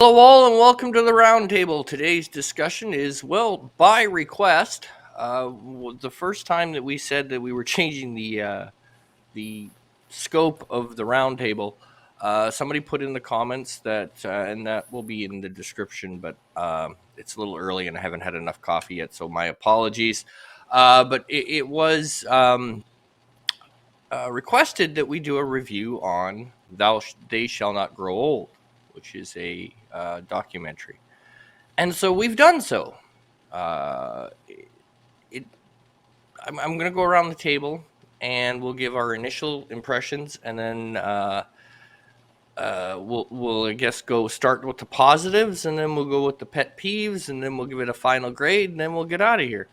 Hello, all, and welcome to the roundtable. Today's discussion is, well, by request. The first time that we said that we were changing the scope of the roundtable, somebody put in the comments that, and that will be in the description, but it's a little early and I haven't had enough coffee yet, so my apologies. But it was requested that we do a review on They Shall Not Grow Old, which is a documentary. And so we've done so. Uh, it, I'm going to go around the table and we'll give our initial impressions, and then we'll I guess go start with the positives, and then we'll go with the pet peeves, and then we'll give it a final grade, and then we'll get out of here.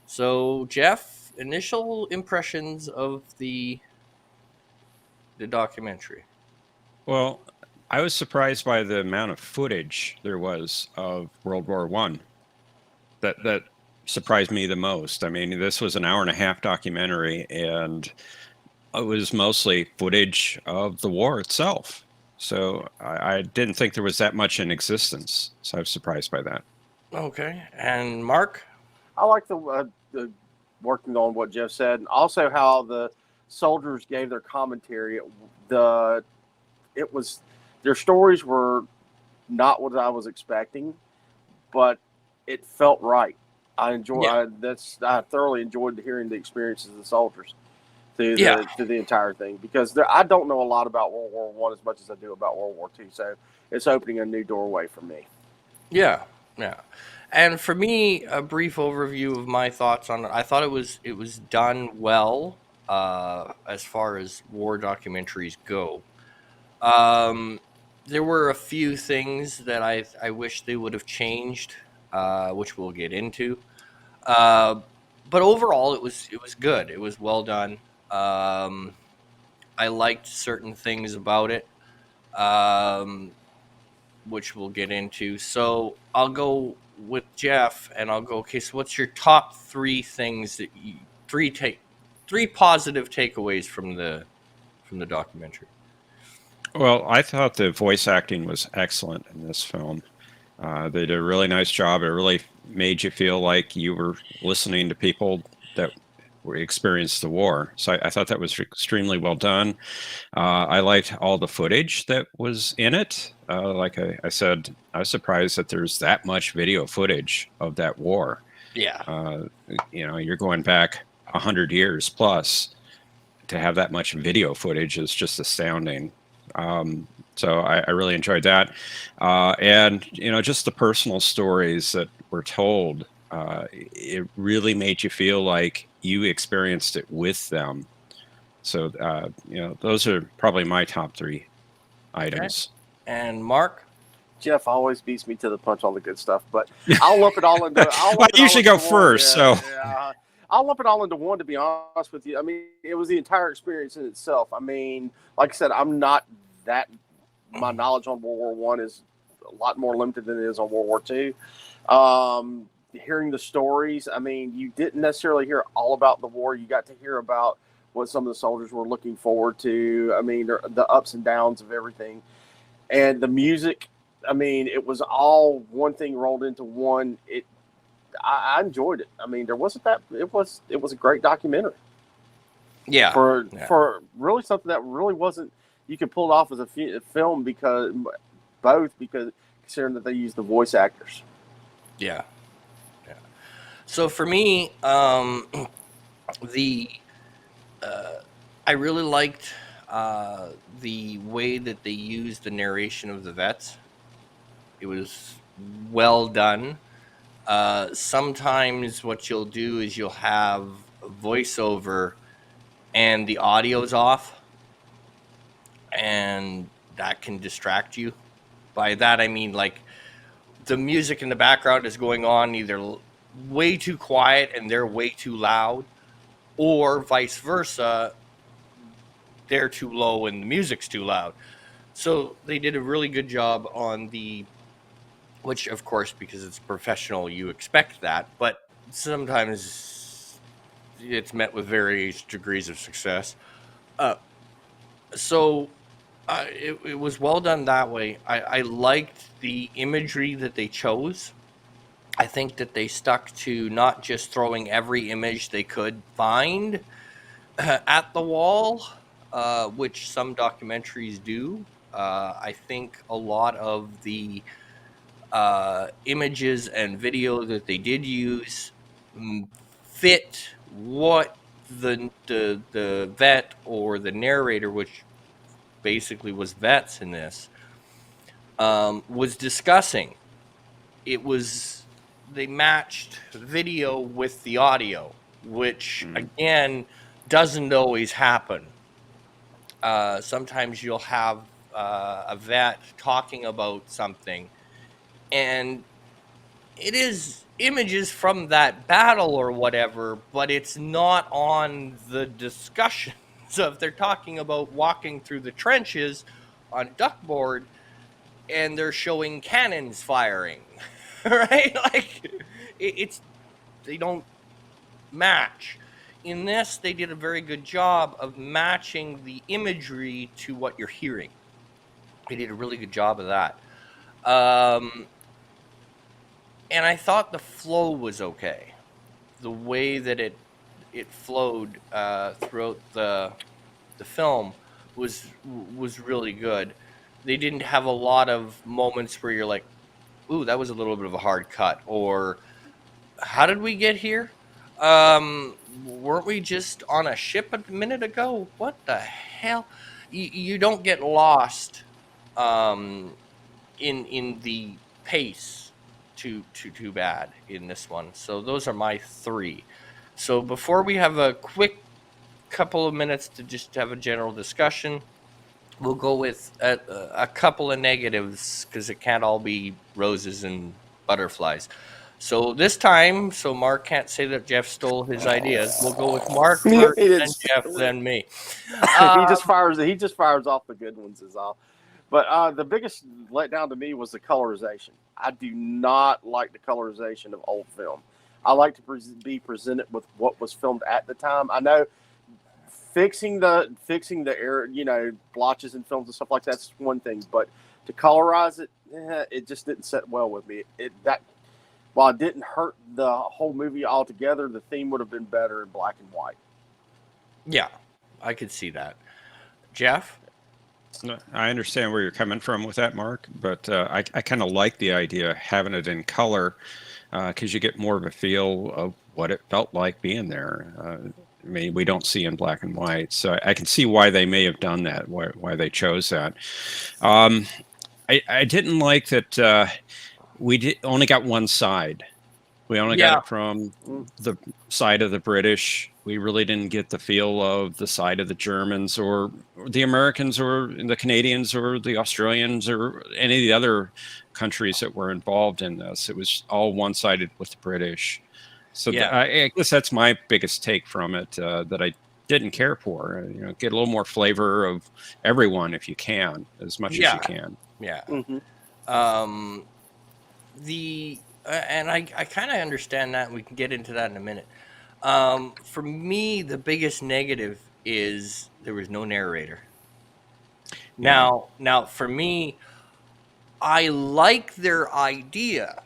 So, Jeff, initial impressions of the documentary. Well, I was surprised by the amount of footage there was of World War One. That surprised me the most. I mean, this was an hour and a half documentary, and it was mostly footage of the war itself. So I didn't think there was that much in existence. So I was surprised by that. Okay, and Mark. I like the working on what Jeff said, and also how the soldiers gave their commentary. The it was Their stories were not what I was expecting, but it felt right. Yeah. I thoroughly enjoyed hearing the experiences of the soldiers Yeah. through the entire thing, because I don't know a lot about World War One as much as I do about World War Two. So it's opening a new doorway for me. Yeah, yeah. And for me, a brief overview of my thoughts on it. I thought it was done well, as far as war documentaries go. Um, there were a few things that I wish they would have changed, which we'll get into. Uh, but overall, it was good. It was well done. Um, I liked certain things about it. Um, which we'll get into. So I'll go with Jeff, and I'll go. Okay, so what's your top three things that three positive takeaways from the documentary? Well, I thought the voice acting was excellent in this film. They did a really nice job. It really made you feel like you were listening to people that experienced the war. So I thought that was extremely well done. I liked all the footage that was in it. Like I said, I was surprised that there's that much video footage of that war. Yeah, Uh, you're going back 100 years plus to have that much video footage is just astounding. So I really enjoyed that, and just the personal stories that were told. It really made you feel like you experienced it with them. So those are probably my top three okay. items. And Mark. Jeff always beats me to the punch on the good stuff, but I'll lump it all into. I'll Well, lump I it all usually into go one. first, so Yeah. I'll lump it all into one. To be honest with you, I mean, it was the entire experience in itself. I mean, like I said, I'm not that. My knowledge on World War One is a lot more limited than it is on World War Two. Hearing the stories, I mean, you didn't necessarily hear all about the war. You got to hear about what some of the soldiers were looking forward to. I mean, the ups and downs of everything, and the music. I mean, it was all one thing rolled into one. I enjoyed it. I mean, there wasn't that. It was a great documentary Yeah, for yeah, really something that really wasn't. You could pull it off as a film because because considering that they used the voice actors. yeah, yeah. So for me, the I really liked the way that they used the narration of the vets. It was well done. Sometimes what you'll do is you'll have a voiceover and the audio's off, and that can distract you. By that I mean, like, the music in the background is going on either way too quiet and they're way too loud, or vice versa, they're too low and the music's too loud. So they did a really good job on which of course, because it's professional, you expect that, but sometimes it's met with various degrees of success. Uh, so It was well done that way. I liked the imagery that they chose. I think that they stuck to not just throwing every image they could find at the wall, which some documentaries do. I think a lot of the images and video that they did use fit what the vet or the narrator, which basically was vets in this, was discussing. It was They matched video with the audio, which again doesn't always happen. Sometimes you'll have a vet talking about something, and it is images from that battle or whatever, but it's not on the discussion. So if they're talking about walking through the trenches on duckboard and they're showing cannons firing, right? Like it's they don't match. In this, they did a very good job of matching the imagery to what you're hearing. They did a really good job of that. And I thought the flow was okay. The way that it flowed throughout the film was really good. They didn't have a lot of moments where you're like, "Ooh, that was a little bit of a hard cut," or "How did we get here? Weren't we just on a ship a minute ago? What the hell?" You don't get lost in the pace too bad in this one. So those are my three. So before we have a quick couple of minutes to just have a general discussion, we'll go with a couple of negatives because it can't all be roses and butterflies. So this time, so Mark can't say that Jeff stole his ideas. We'll go with Mark first, He then didn't Jeff, steal it. then me. He just fires off the good ones is all. But the biggest letdown to me was the colorization. I do not like the colorization of old film. I like to be presented with what was filmed at the time. I know fixing the error, blotches in films and stuff like that's one thing, but to colorize it, it just didn't set well with me. While it didn't hurt the whole movie altogether, the theme would have been better in black and white. Yeah, I could see that. Jeff? No, I understand where you're coming from with that, Mark, but I kind of like the idea of having it in color because you get more of a feel of what it felt like being there. I mean, we don't see in black and white, so I can see why they may have done that, why they chose that. I didn't like that we only got one side. We only got it from the side of the British. We really didn't get the feel of the side of the Germans or the Americans or the Canadians or the Australians or any of the other countries that were involved in this. It was all one-sided with the British. So I guess that's my biggest take from it that I didn't care for. Get a little more flavor of everyone if you can, as much as you can. Yeah. Mm-hmm. And I kind of understand that, and we can get into that in a minute. For me, the biggest negative is there was no narrator. Now, for me, I like their idea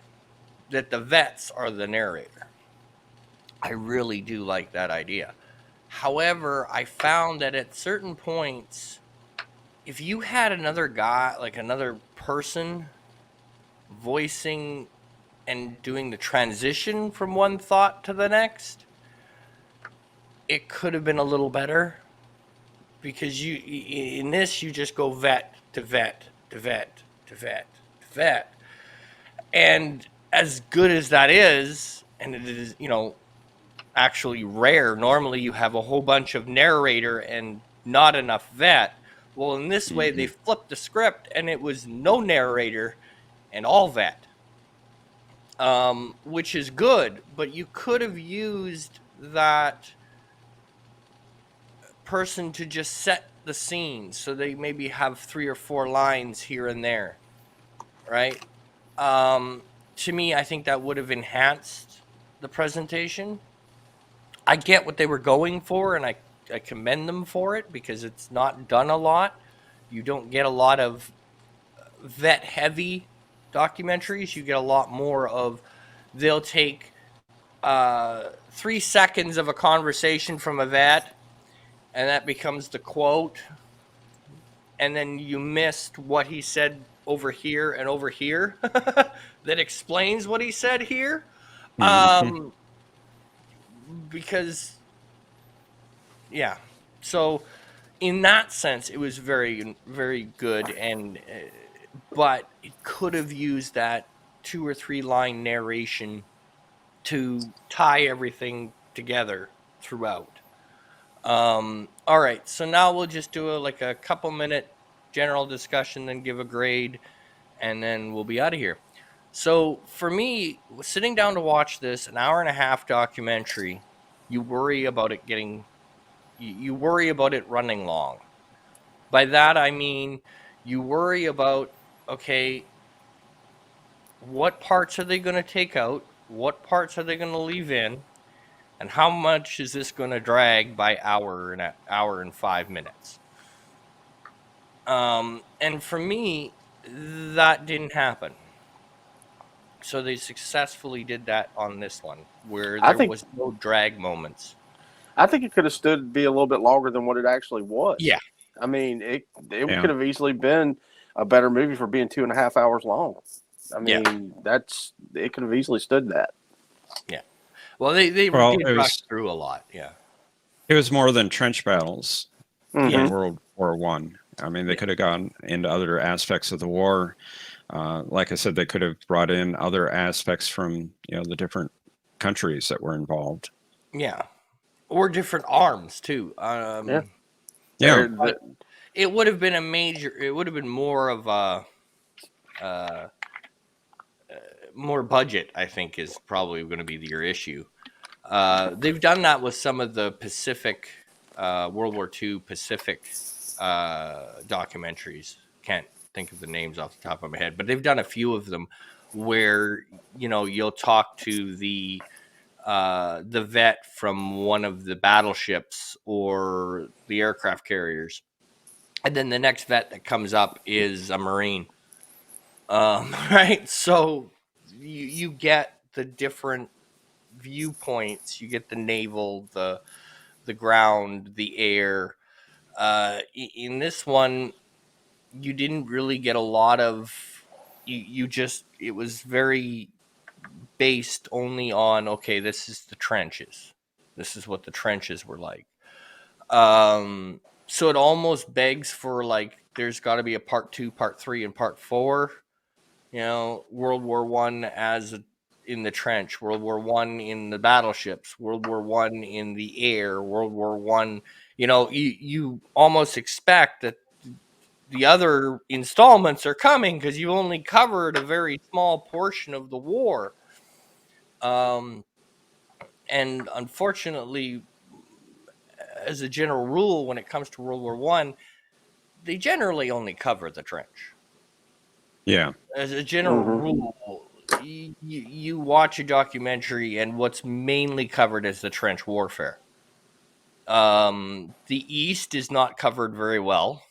that the vets are the narrator. I really do like that idea. However, I found that at certain points, if you had another guy, like another person voicing and doing the transition from one thought to the next, it could have been a little better, because in this you just go vet to vet to vet to vet to vet, and as good as that is, and it is actually rare. Normally you have a whole bunch of narrator and not enough vet. Well, in this way they flipped the script and it was no narrator and all vet. Which is good, but you could have used that person to just set the scene, so they maybe have 3 or 4 lines here and there, right? To me, I think that would have enhanced the presentation. I get what they were going for, and I commend them for it because it's not done a lot. You don't get a lot of vet heavy documentaries. You get a lot more of, they'll take 3 seconds of a conversation from a vet, and that becomes the quote, and then you missed what he said over here and over here that explains what he said here. Because, yeah, so in that sense, it was very, very good, and but it could have used that 2 or 3 line narration to tie everything together throughout. All right, so now we'll just do a couple minute general discussion, then give a grade, and then we'll be out of here. So for me, sitting down to watch this, an hour and a half documentary, you worry about it getting, you worry about it running long. By that I mean, you worry about, okay, what parts are they going to take out? What parts are they going to leave in? And how much is this going to drag by hour and 5 minutes? And for me, that didn't happen. So they successfully did that on this one, where there was no drag moments. I think it could have stood to be a little bit longer than what it actually was. Yeah. I mean, it could have easily been a better movie for being 2.5 hours long. I mean, it could have easily stood that. Yeah. Well, they did rush through a lot. Yeah. It was more than trench battles Mm-hmm. in World War One. I mean, they could have gone into other aspects of the war. Like I said, they could have brought in other aspects from the different countries that were involved. Yeah, or different arms too. Yeah. It would have been it would have been more of a more budget, I think, is probably going to be your issue. They've done that with some of the Pacific, World War II Pacific documentaries. Can't think of the names off the top of my head, but they've done a few of them where you'll talk to the vet from one of the battleships or the aircraft carriers, and then the next vet that comes up is a Marine. Right, so you get the different viewpoints. You get the naval, the ground, the air. In this one, you didn't really get a lot of. It was very based only on, okay, this is the trenches. This is what the trenches were like. So it almost begs for there's got to be a part 2, part 3, and part 4. World War One as in the trench, World War One in the battleships, World War One in the air, World War One. You almost expect that the other installments are coming because you only covered a very small portion of the war. And unfortunately, as a general rule, when it comes to World War One, they generally only cover the trench. Yeah. As a general rule, you watch a documentary and what's mainly covered is the trench warfare. The East is not covered very well.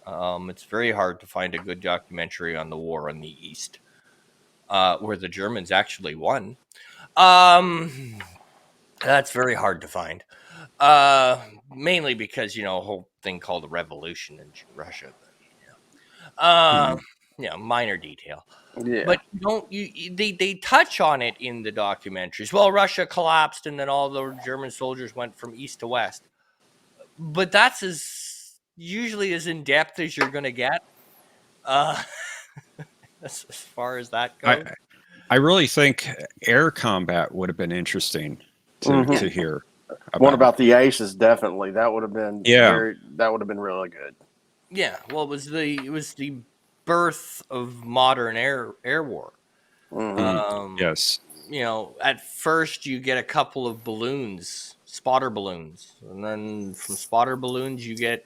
It's very hard to find a good documentary on the war in the East, where the Germans actually won. That's very hard to find. Mainly because, a whole thing called the revolution in Russia. Minor detail. Yeah. But they touch on it in the documentaries. Well, Russia collapsed and then all the German soldiers went from east to west. But that's usually as in depth as you're going to get. As far as that goes. I really think air combat would have been interesting to hear. What about the Aces? Definitely, that would have been that would have been really good. Yeah, well, it was the birth of modern air war. Yes. At first you get a couple of balloons, spotter balloons, and then from spotter balloons you get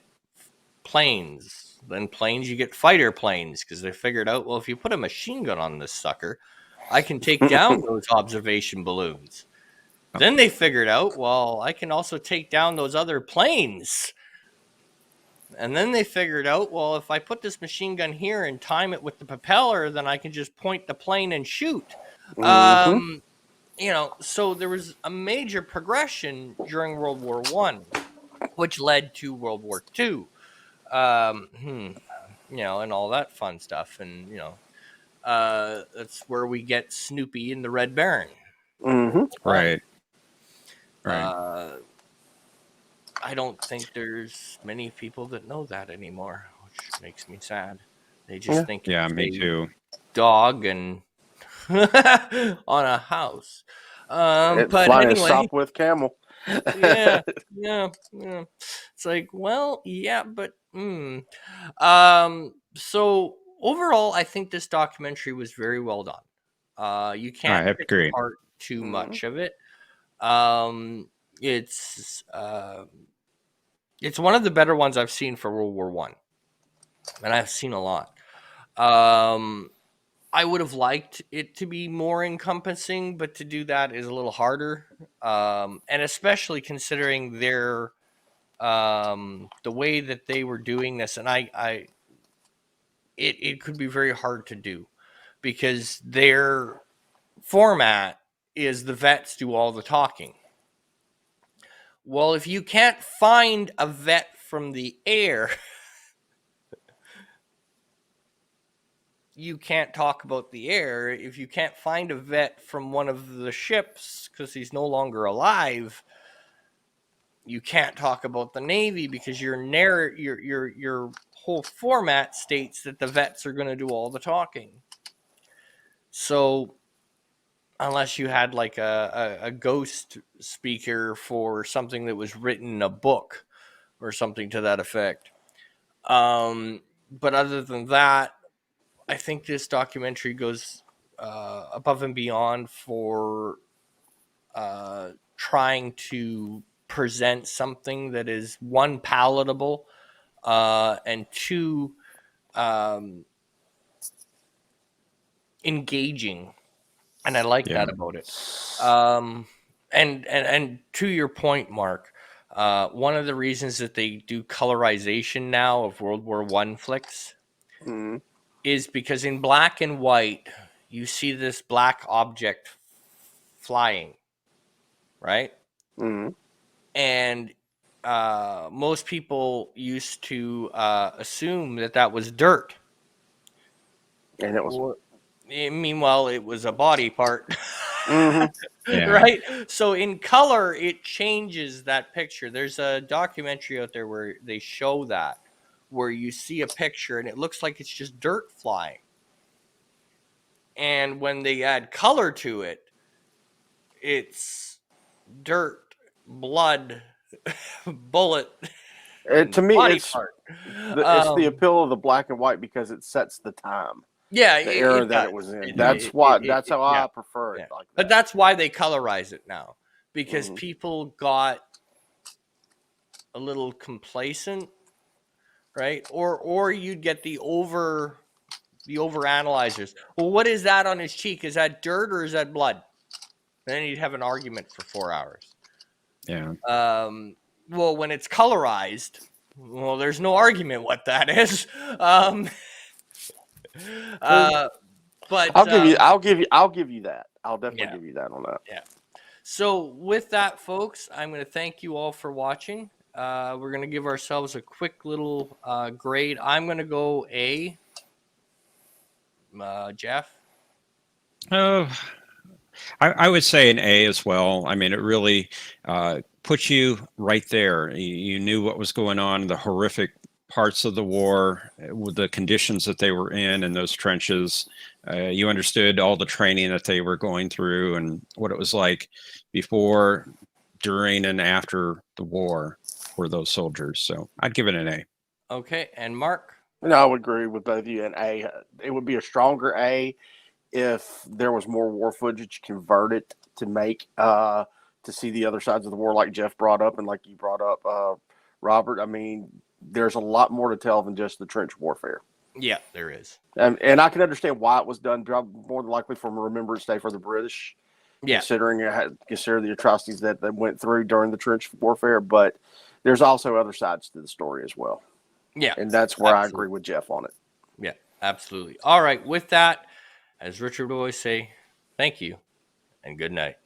planes. Then planes you get fighter planes because they figured out, well, if you put a machine gun on this sucker, I can take down those observation balloons. Then they figured out, well, I can also take down those other planes. And then they figured out, well, if I put this machine gun here and time it with the propeller, then I can just point the plane and shoot. Mhm. So there was a major progression during World War One, which led to World War Two. And all that fun stuff. And, that's where we get Snoopy and the Red Baron. Mhm. Right. I don't think there's many people that know that anymore, which makes me sad. They just think Yeah, it's me a too. dog and on a house. But Flying a anyway, Sopwith camel. yeah. It's like, well, yeah, but so overall, I think this documentary was very well done. You can't I pick agree. apart too Mhm. much of it. It's one of the better ones I've seen for World War One, and I've seen a lot. I would have liked it to be more encompassing, but to do that is a little harder, and especially considering their the way that they were doing this, and it could be very hard to do because their format is the vets do all the talking. Well, if you can't find a vet from the air, you can't talk about the air. If you can't find a vet from one of the ships because he's no longer alive, you can't talk about the Navy because your whole format states that the vets are going to do all the talking. So unless you had like a ghost speaker for something that was written in a book or something to that effect. But other than that, I think this documentary goes above and beyond for trying to present something that is, one, palatable, and two, engaging. And I like that about it. And to your point, Mark, one of the reasons that they do colorization now of World War One flicks Mhm. is because in black and white, you see this black object flying, right? Mhm. And most people used to assume that was dirt. And it was. Or, meanwhile, it was a body part. Mhm. Yeah. Right? So in color, it changes that picture. There's a documentary out there where they show that, where you see a picture and it looks like it's just dirt flying. And when they add color to it, it's dirt, blood, bullet, and To me, body it's part. it's the appeal of the black and white because it sets the time, Yeah, the era it that does. it was in. It, That's it, why. it, That's it, how yeah. I prefer it. Yeah. Like that. But that's why they colorize it now, because Mhm. people got a little complacent, right? Or you'd get the over analyzers. Well, what is that on his cheek? Is that dirt or is that blood? Then you'd have an argument for 4 hours. Yeah. Well, when it's colorized, well, there's no argument what that is. But I'll give you that. I'll definitely yeah. give you that on that. Yeah. So with that, folks, I'm going to thank you all for watching. We're going to give ourselves a quick little grade. I'm going to go A. Jeff? Oh, I would say an A as well. I mean, it really puts you right there. You knew what was going on, the horrific parts of the war, with the conditions that they were in those trenches. You understood all the training that they were going through and what it was like before, during, and after the war for those soldiers. So I'd give it an A. Okay, and Mark? No, I would agree with both of you. An A. It would be a stronger A if there was more war footage converted to make to see the other sides of the war, like Jeff brought up and like you brought up, Robert. I mean, there's a lot more to tell than just the trench warfare. Yeah, there is. And I can understand why it was done, more than likely from Remembrance Day for the British, Yeah. consider the atrocities that they went through during the trench warfare. But there's also other sides to the story as well. Yeah, And that's where I absolutely. agree with Jeff on it. Yeah, absolutely. All right. With that, as Richard would always say, thank you and good night.